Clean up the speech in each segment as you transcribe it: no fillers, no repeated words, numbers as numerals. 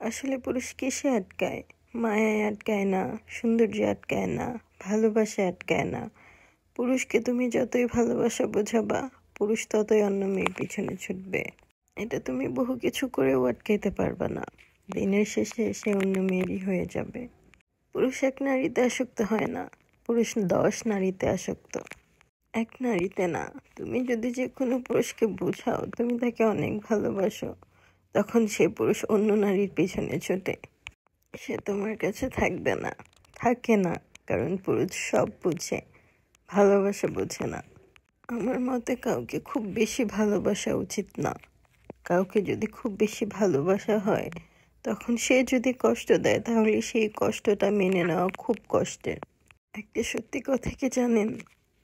আসলে পুরুষ কিসে আটকায়? মায়ায় আটকায় না, সৌন্দর্যে আটকায় না, ভালোবাসায় আটকায় না। পুরুষকে তুমি যতই ভালোবাসা বোঝাবা, পুরুষ ততই অন্য মেয়ের পিছনে ছুটবে। এটা তুমি বহু কিছু করেও আটকাইতে পারবা না। দিনের শেষে সে অন্য মেয়েরই হয়ে যাবে। পুরুষ এক নারীতে আসক্ত হয় না, পুরুষ 10 নারীতে আসক্ত। এক নারীতে না। তুমি যদি যে কোনো পুরুষকে বোঝাও তুমি তাকে অনেক ভালোবাসো, তখন সে পুরুষ অন্য নারীর পিছনে ছোটে। সে তোমার কাছে থাকবে না, থাকে না, কারণ পুরুষ সব বুঝে, ভালোবাসা বোঝে না। আমার মতে কাউকে খুব বেশি ভালোবাসা উচিত না। কাউকে যদি খুব বেশি ভালোবাসা হয়, তখন সে যদি কষ্ট দেয় তাহলে সেই কষ্টটা মেনে নেওয়া খুব কষ্টের। একটা সত্যি কথা কি জানেন?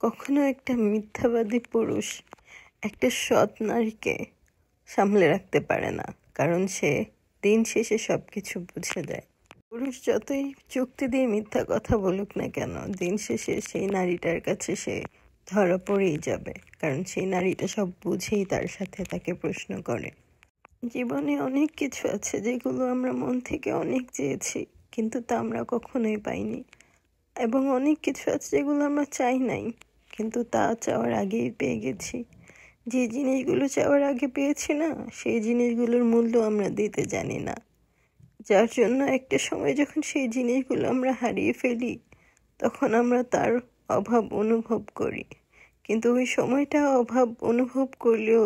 কখনো একটা মিথ্যাবাদী পুরুষ একটা সৎ নারীকে সামলে রাখতে পারে না, কারণ সে দিন শেষে সবকিছু বুঝে যায়। পুরুষ যতই যুক্তি দিয়ে মিথ্যা কথা বলুক না কেন, দিন শেষে সেই নারীটার কাছে সে ধরা পড়েই যাবে, কারণ সেই নারীটা সব বুঝেই তার সাথে তাকে প্রশ্ন করে। জীবনে অনেক কিছু আছে যেগুলো আমরা মন থেকে অনেক চেয়েছি, কিন্তু তা আমরা কখনোই পাইনি। এবং অনেক কিছু আছে যেগুলো আমরা চাই নাই, কিন্তু তা চাওয়ার আগেই পেয়ে গেছি। যে জিনিসগুলো চাওয়ার আগে পেয়েছি না, সেই জিনিসগুলোর মূল্য আমরা দিতে জানি না, যার জন্য একটা সময় যখন সেই জিনিসগুলো আমরা হারিয়ে ফেলি, তখন আমরা তার অভাব অনুভব করি। কিন্তু ওই সময়টা অভাব অনুভব করলেও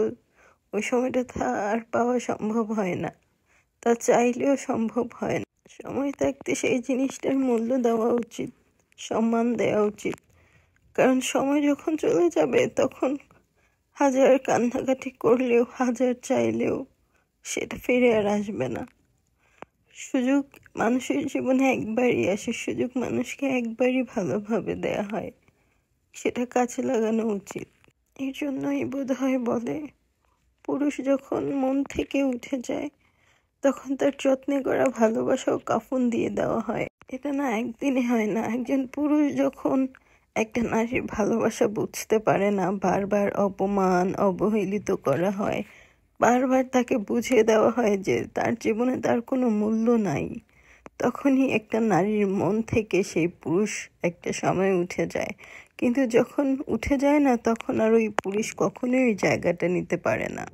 ওই সময়টা আর পাওয়া সম্ভব হয় না, তা চাইলেও সম্ভব হয় না। সময় থাকতে সেই জিনিসটার মূল্য দেওয়া উচিত, সম্মান দেওয়া উচিত, কারণ সময় যখন চলে যাবে তখন হাজার কান্নাকাটি করলেও, হাজার চাইলেও সেটা ফিরে আর আসবে না। সুযোগ মানুষের জীবনে একবারই আসে, সুযোগ মানুষকে একবারই ভালোভাবে দেয়া হয়, সেটা কাজে লাগানো উচিত। এই জন্যই বোধহয় বলে, পুরুষ যখন মন থেকে উঠে যায় তখন তার যত্নে করা ভালোবাসাও কাফন দিয়ে দেওয়া হয়। এটা না একদিনে হয় না। একজন পুরুষ যখন একটা নারীর ভালোবাসা বুঝতে পারে না, বারবার অপমান অবহেলিত করা হয়, বারবার তাকে বুঝিয়ে দেওয়া হয় যে তার জীবনে তার কোনো মূল্য নাই, তখনই একটা নারীর মন থেকে সেই পুরুষ একটা সময় উঠে যায়। কিন্তু যখন উঠে যায় না, তখন আর ওই পুরুষ কখনোই ওই জায়গাটা নিতে পারে না।